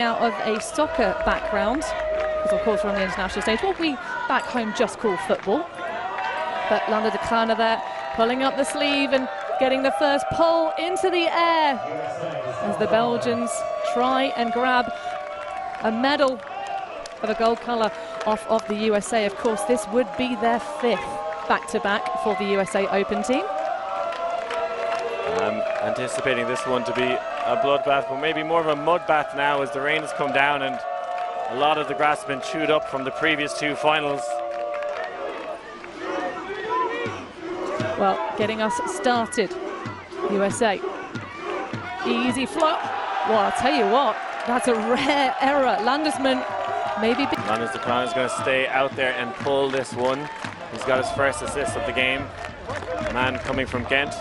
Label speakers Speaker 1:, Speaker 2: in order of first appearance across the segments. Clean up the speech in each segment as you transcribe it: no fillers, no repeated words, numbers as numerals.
Speaker 1: Out of a soccer background, because of course we're on the international stage, what we back home just call football. But Landa de Kleine there, pulling up the sleeve and getting the first pull into the air as the Belgians try and grab a medal of a gold colour off of the USA. Of course, this would be their 5th back-to-back for the USA Open team.
Speaker 2: I'm anticipating this one to be a bloodbath, but maybe more of a mudbath now as the rain has come down and a lot of the grass has been chewed up from the previous 2 finals.
Speaker 1: Well, getting us started, USA. Easy flop. Well, I'll tell you what, that's a rare error. Landesman maybe...
Speaker 2: Landa de Kleine is going to stay out there and pull this one. He's got his first assist of the game. Man coming from Ghent.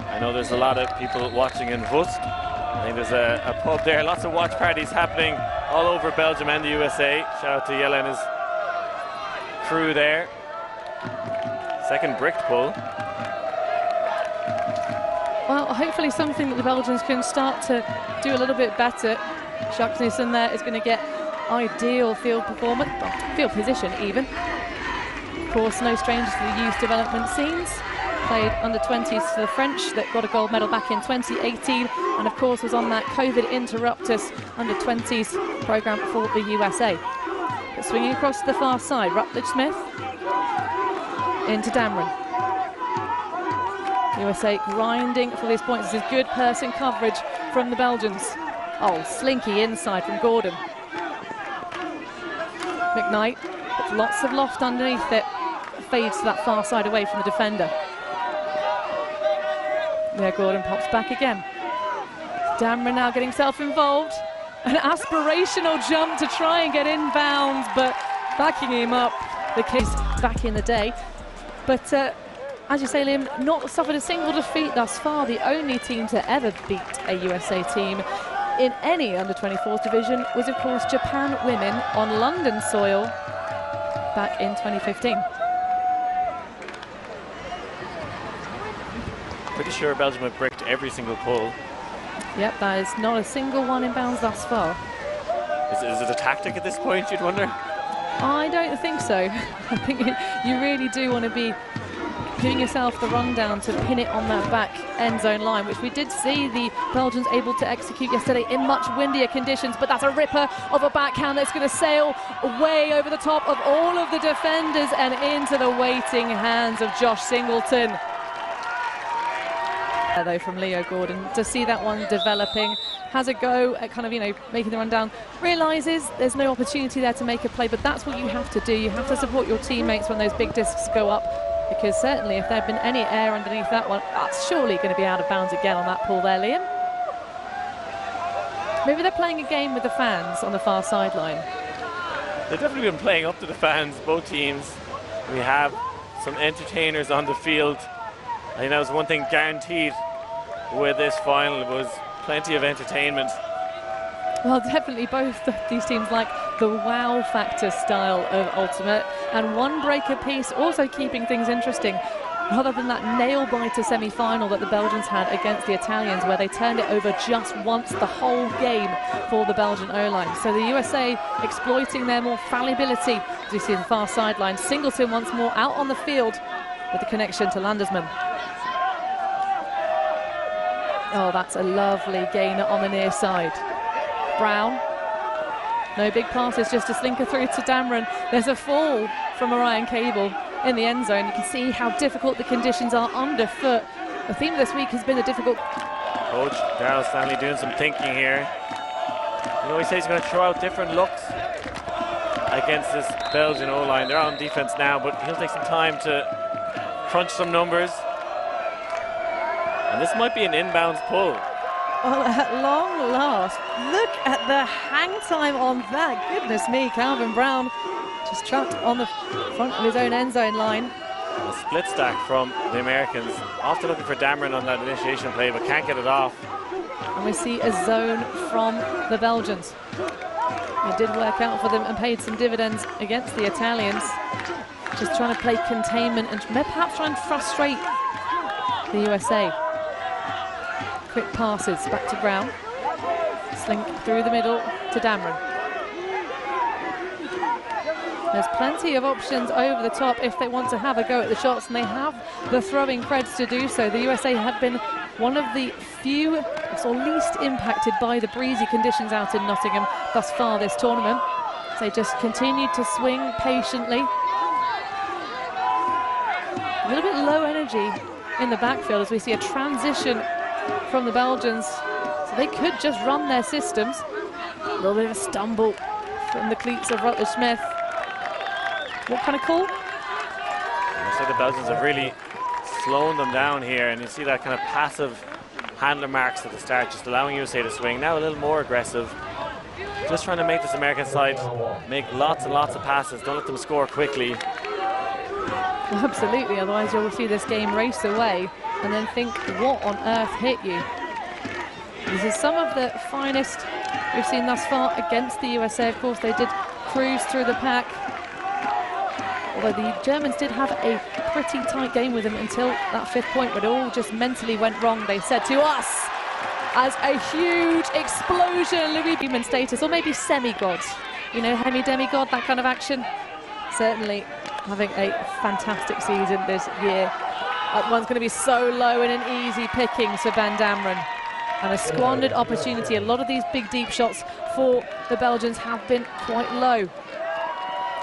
Speaker 2: I know there's a lot of people watching in Vust. I think there's a pub there. Lots of watch parties happening all over Belgium and the USA. Shout out to Jelle and his crew there. Second bricked pull.
Speaker 1: Well, hopefully something that the Belgians can start to do a little bit better. Jacques Nielsen there is going to get ideal field performance, well, field position even. Of course, no strangers to the youth development scenes. Played under 20s for the French that got a gold medal back in 2018, and of course was on that COVID interruptus under 20s programme for the USA. But swinging across to the far side, Rutledge Smith into Dameron. USA grinding for these points. This is good person coverage from the Belgians. Oh, slinky inside from Gordon. McKnight puts lots of loft underneath it, fades to that far side away from the defender. There, Gordon pops back again. Dameron now getting self-involved. An aspirational jump to try and get inbounds, but backing him up, the case back in the day. But as you say, Liam, not suffered a single defeat thus far. The only team to ever beat a USA team in any under-24s division was, of course, Japan women on London soil back in 2015.
Speaker 2: Pretty sure Belgium have bricked every single pull.
Speaker 1: Yep, that is not a single one in bounds thus far.
Speaker 2: Is it a tactic at this point, you'd wonder?
Speaker 1: I don't think so. I think you really do want to be giving yourself the rundown to pin it on that back end zone line, which we did see the Belgians able to execute yesterday in much windier conditions, but that's a ripper of a backhand that's going to sail way over the top of all of the defenders and into the waiting hands of Josh Singleton. Though from Leo Gordon, to see that one developing, has a go at kind of, you know, making the run down, realises there's no opportunity there to make a play, but that's what you have to do. You have to support your teammates when those big discs go up, because certainly if there had been any air underneath that one, that's surely going to be out of bounds again on that pull there, Liam. Maybe they're playing a game with the fans on the far sideline.
Speaker 2: They've definitely been playing up to the fans, both teams. We have some entertainers on the field. I think that was one thing guaranteed with this final, was plenty of entertainment.
Speaker 1: Well, definitely both of these teams like the wow factor style of ultimate, and one break apiece, also keeping things interesting, rather than that nail-biter semi-final that the Belgians had against the Italians, where they turned it over just once the whole game for the Belgian O-line. So the USA exploiting their more fallibility, as you see the far sideline. Singleton once more out on the field with the connection to Landesman. Oh, that's a lovely gainer on the near side. Brown, no big passes, just a slinker through to Dameron. There's a fall from Orion Cable in the end zone. You can see how difficult the conditions are underfoot. The theme of this week has been the difficult...
Speaker 2: Coach Darryl Stanley doing some thinking here. He always says he's going to throw out different looks against this Belgian O-line. They're on defense now, but he'll take some time to crunch some numbers. And this might be an inbounds pull.
Speaker 1: Well, at long last, look at the hang time on that. Goodness me, Calvin Brown just trapped on the front of his own end zone line.
Speaker 2: A split stack from the Americans. Often looking for Dameron on that initiation play, but can't get it off.
Speaker 1: And we see a zone from the Belgians. It did work out for them and paid some dividends against the Italians. Just trying to play containment and perhaps trying to frustrate the USA. Quick passes back to Brown. Slink through the middle. to Damron. There's plenty of options over the top if they want to have a go at the shots, and they have the throwing creds to do so. The USA have been one of the few or least impacted by the breezy conditions out in Nottingham thus far this tournament. They just continue to swing patiently. A little bit low energy in the backfield as we see a transition from the Belgians. So they could just run their systems. A little bit of a stumble from the cleats of Rutledge-Smith. What kind of call?
Speaker 2: Looks like the Belgians have really slowed them down here, and you see that kind of passive handler marks at the start, just allowing USA to swing. Now a little more aggressive, just trying to make this American side make lots and lots of passes. Don't let them score quickly.
Speaker 1: Well, absolutely, otherwise you'll see this game race away and then think, what on earth hit you? This is some of the finest we've seen thus far against the USA. Of course, they did cruise through the pack, although the Germans did have a pretty tight game with them until that 5th point, but it all just mentally went wrong, they said to us, as a huge explosion. Louis human status, or maybe semi-god, you know, demigod, that kind of action. Certainly having a fantastic season this year. That one's going to be so low and an easy pickings for Van Dameren, and a squandered opportunity. A lot of these big deep shots for the Belgians have been quite low.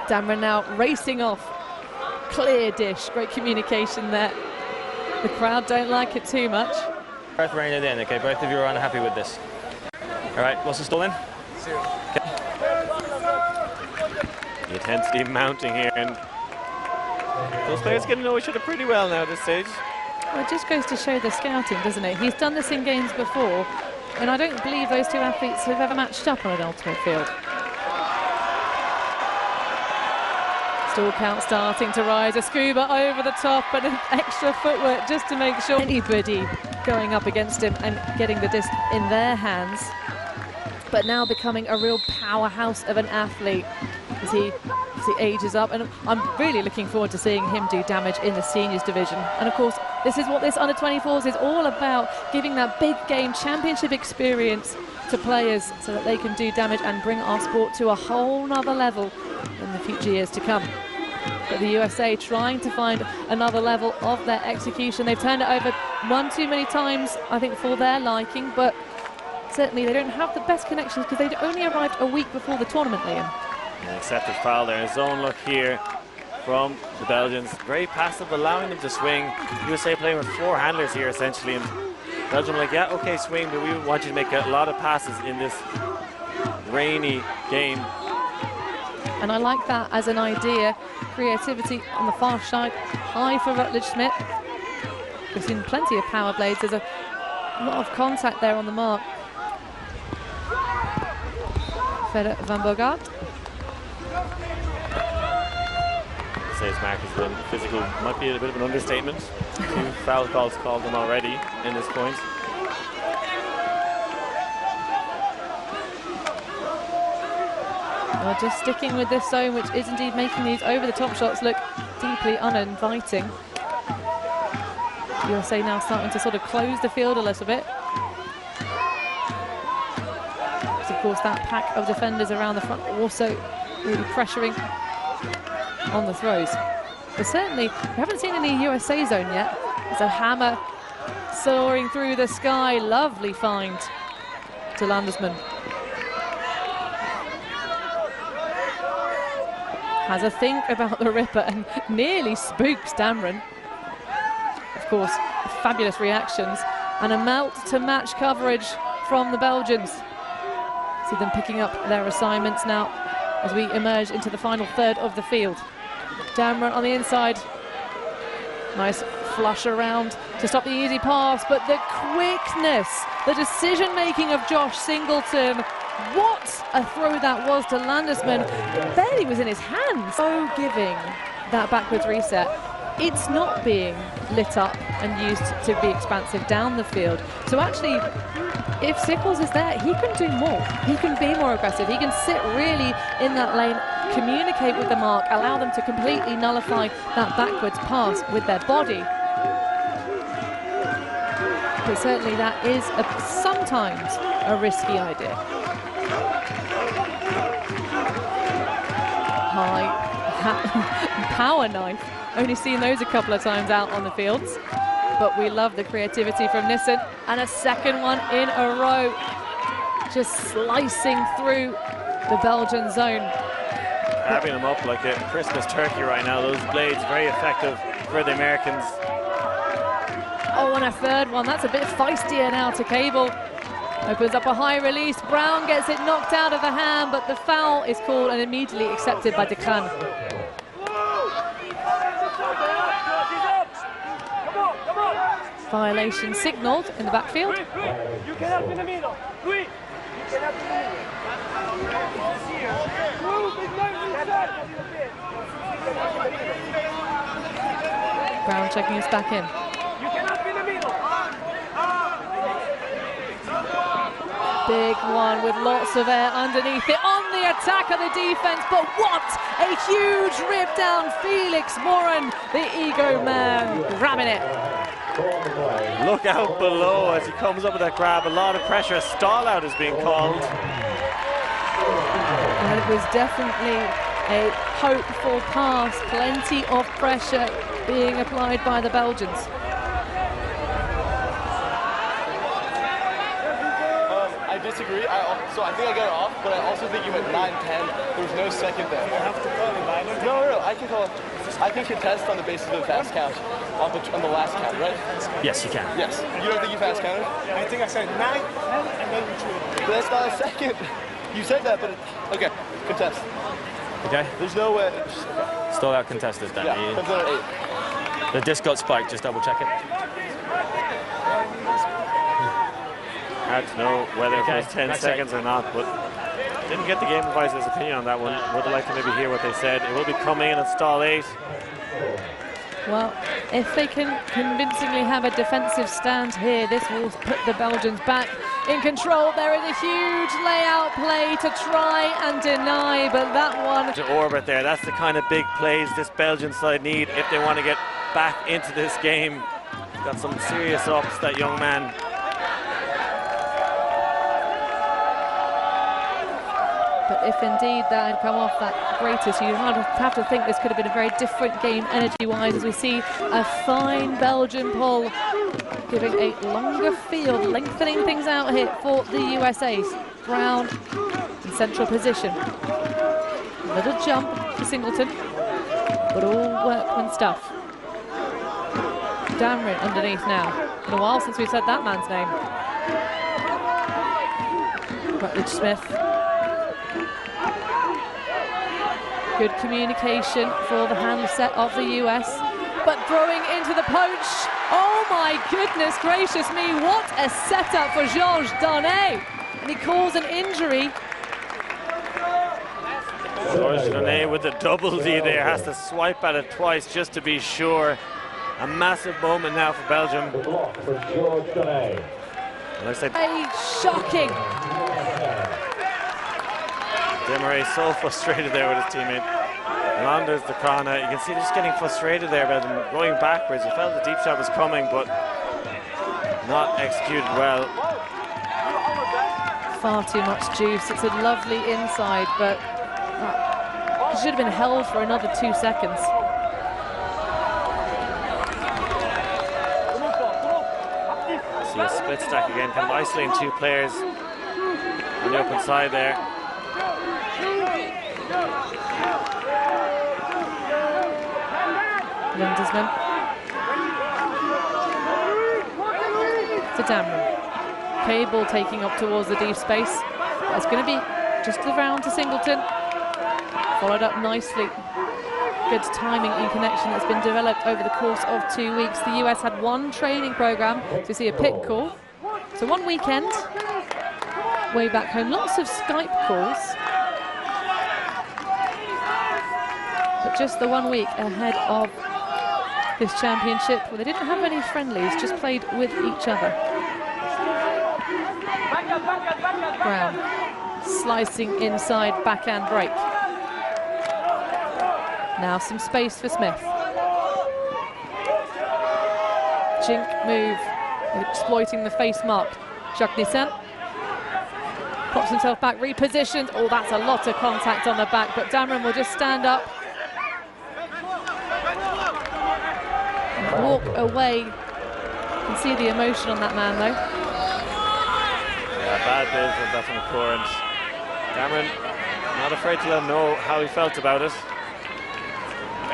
Speaker 1: Dameren now racing off. Clear dish, great communication there. The crowd don't like it too much.
Speaker 3: Both reined it in, okay? Both of you are unhappy with this. All right, what's the stall in?
Speaker 4: 0.
Speaker 3: Okay.
Speaker 2: The intensity mounting here, and those players get to know each other pretty well now at this stage.
Speaker 1: Well, it just goes to show the scouting, doesn't it? He's done this in games before, and I don't believe those two athletes have ever matched up on an ultimate field. Stall count starting to rise, a scuba over the top and an extra footwork just to make sure anybody going up against him and getting the disc in their hands. But now becoming a real powerhouse of an athlete as he ages up, and I'm really looking forward to seeing him do damage in the seniors division. And of course, this is what this under-24s is all about, giving that big game championship experience to players so that they can do damage and bring our sport to a whole nother level in the future years to come. But the USA trying to find another level of their execution. They've turned it over one too many times, I think, for their liking, but certainly they don't have the best connections because they'd only arrived a week before the tournament, Liam.
Speaker 2: An accepted foul there. A zone look here from the Belgians. Very passive, allowing them to swing. USA playing with 4 handlers here, essentially. And Belgium are like, yeah, okay, swing, but we want you to make a lot of passes in this rainy game.
Speaker 1: And I like that as an idea. Creativity on the far side, high for Rutledge-Smith. We've seen plenty of power blades. There's a lot of contact there on the mark. Feder van Bogaert.
Speaker 2: Says Mark has been physical, might be a bit of an understatement. 2 foul calls called them already in this point.
Speaker 1: Well, just sticking with this zone, which is indeed making these over-the-top shots look deeply uninviting. USA now starting to sort of close the field a little bit. Because of course that pack of defenders around the front also really pressuring on the throws. But certainly we haven't seen any USA zone yet. There's a hammer soaring through the sky. Lovely find to Landesman. Has a think about the Ripper and nearly spooks Damron. Of course, fabulous reactions and a melt to match coverage from the Belgians. See them picking up their assignments now as we emerge into the final third of the field. Damron on the inside. Nice flush around to stop the easy pass, but the quickness, the decision-making of Josh Singleton. What a throw that was to Landesman. Barely was in his hands. So giving that backwards reset. It's not being lit up and used to be expansive down the field. So actually, if Sickles is there, he can do more. He can be more aggressive. He can sit really in that lane, communicate with the mark, allow them to completely nullify that backwards pass with their body. But certainly that is sometimes a risky idea. power knife. Only seen those a couple of times out on the fields. But we love the creativity from Nissen. And a second one in a row. Just slicing through the Belgian zone.
Speaker 2: Grabbing them up like a Christmas turkey right now. Those blades very effective for the Americans.
Speaker 1: Oh, and a third one. That's a bit feistier now to Cable. Opens up a high release. Brown gets it knocked out of the hand, but the foul is called and immediately accepted by Declan. Violation signalled in the backfield. Brown checking us back in. Big one with lots of air underneath it on the attack of the defense, but what a huge rip down. Felix Moran, the ego man, grabbing it.
Speaker 2: Look out below as he comes up with that grab. A lot of pressure. A stall out is being called.
Speaker 1: And it was definitely a hopeful pass. Plenty of pressure being applied by the Belgians.
Speaker 4: I disagree. So I think I got it off, but I also think you went 9-10. There was no second there. You have to call it. No, I can call it. I can contest on the basis of the fast count on the last count, right?
Speaker 3: Yes, you can.
Speaker 4: Yes. You don't think you fast counted?
Speaker 5: I think I said 9, 10, and then you threw it.
Speaker 4: But that's not a second. You said that, but okay, contest.
Speaker 3: Okay.
Speaker 4: There's no way.
Speaker 3: Still out contested then.
Speaker 4: Yeah, comes out at 8.
Speaker 3: The disc got spiked, just double check it.
Speaker 2: Hard to know whether it was 10 seconds or not, but didn't get the game advisor's opinion on that one. Would have liked to maybe hear what they said. It will be coming in at stall 8.
Speaker 1: Well, if they can convincingly have a defensive stand here, this will put the Belgians back in control. There is a huge layout play to try and deny, but that one...
Speaker 2: To orbit there, that's the kind of big plays this Belgian side need if they want to get back into this game. Got some serious ups, that young man.
Speaker 1: But if indeed that had come off that greatest, you'd have to think this could have been a very different game energy-wise, as we see a fine Belgian pull, giving a longer field, lengthening things out here for the USA's. Brown in central position. Little jump for Singleton, but all workman stuff. Damrin underneath now. Been a while since we've said that man's name. Rutledge Smith. Good communication for the handset of the US, but throwing into the poach. Oh my goodness gracious me, what a setup for Georges Donnet. And he caused an injury.
Speaker 2: Georges Donnet with the double D there, has to swipe at it twice just to be sure. A massive moment now for Belgium.
Speaker 1: Shocking.
Speaker 2: Desmarais so frustrated there with his teammate. Landers the corner. You can see just getting frustrated there about him going backwards. He felt the deep shot was coming, but not executed well.
Speaker 1: Far too much juice. It's a lovely inside, but it should have been held for another 2 seconds.
Speaker 2: See a split stack again, kind of isolating 2 players on the open side there.
Speaker 1: Lindesman to Damrin. Cable taking up towards the deep space. It's going to be just around to Singleton. Followed up nicely. Good timing and connection that's been developed over the course of 2 weeks. The US had 1 training program to see a pit call. So 1 weekend, way back home. Lots of Skype calls. But just the 1 week ahead of this championship, where they didn't have any friendlies, just played with each other. Brown slicing inside, backhand break. Now some space for Smith. Jink move, exploiting the face mark. Jacques Nissen pops himself back, repositioned. Oh, that's a lot of contact on the back, but Damrin will just stand up walk away. You can see the emotion on that man, though.
Speaker 2: Yeah, bad build from Bethan McCoran. Cameron not afraid to let him know how he felt about it.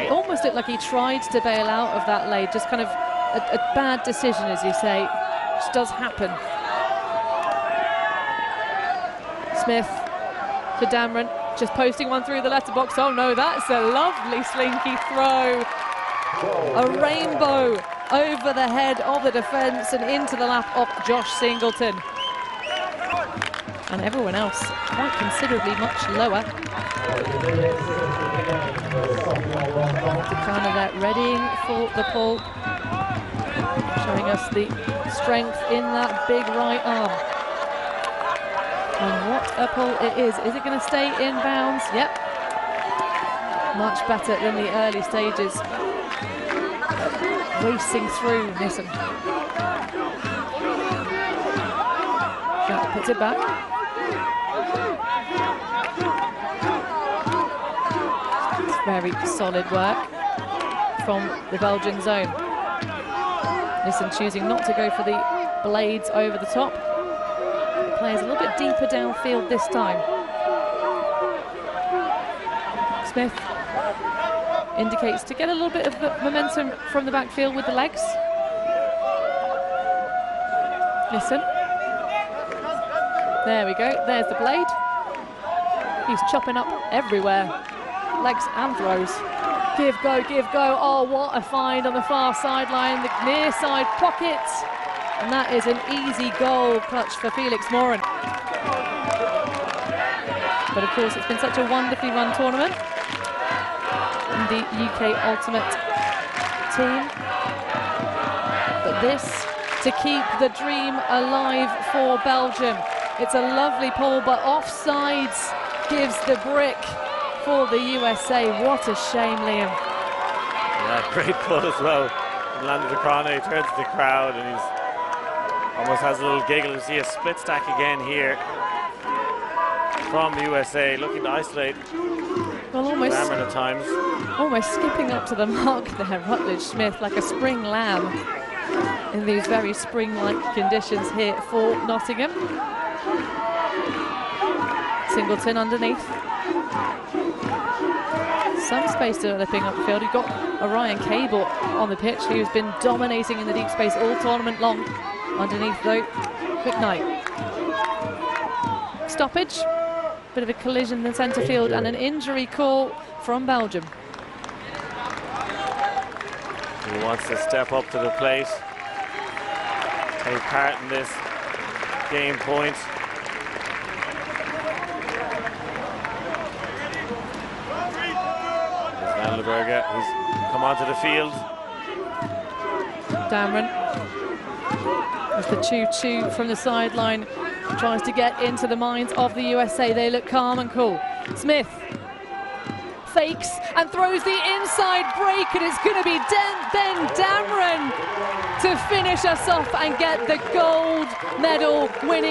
Speaker 1: It almost looked like he tried to bail out of that lead, just kind of a bad decision, as you say, which does happen. Smith to Dameron, just posting one through the letterbox. Oh no, that's a lovely slinky throw. A rainbow over the head of the defence and into the lap of Josh Singleton. And everyone else quite considerably much lower. Canada readying for the pull, showing us the strength in that big right arm. And what a pull it is. Is it going to stay in bounds? Yep. Much better than the early stages. Racing through Nissen. Jack puts it back. It's very solid work from the Belgian zone. Nissen choosing not to go for the blades over the top. The player's a little bit deeper downfield this time. Smith indicates to get a little bit of momentum from the backfield with the legs. Nissen. There we go, there's the blade. He's chopping up everywhere. Legs and throws. Give, go, give, go. Oh, what a find on the far sideline, the near side pocket. And that is an easy goal clutch for Felix Moran. But of course, it's been such a wonderfully run tournament. And the UK Ultimate team. But this, to keep the dream alive for Belgium. It's a lovely pull, but offsides gives the brick for the USA. What a shame, Liam.
Speaker 2: Yeah, great pull as well. He landed the corner, he turns to the crowd and he's almost has a little giggle. You see a split stack again here from USA, looking to isolate
Speaker 1: Well,
Speaker 2: Cameron at times.
Speaker 1: Almost skipping up to the mark there, Rutledge Smith, like a spring lamb in these very spring-like conditions here for Nottingham. Singleton underneath. Some space developing upfield. You've got Orion Cable on the pitch, who's been dominating in the deep space all tournament long. Underneath, though, McKnight. Stoppage. Bit of a collision in the centre field and an injury call from Belgium.
Speaker 2: He wants to step up to the plate, take part in this game point. There's Vandenberger, who's come onto the field.
Speaker 1: Dameron. As the choo-choo from the sideline tries to get into the minds of the USA. They look calm and cool. Smith fakes and throws the inside break, and it's going to be Ben Dameron to finish us off and get the gold medal winning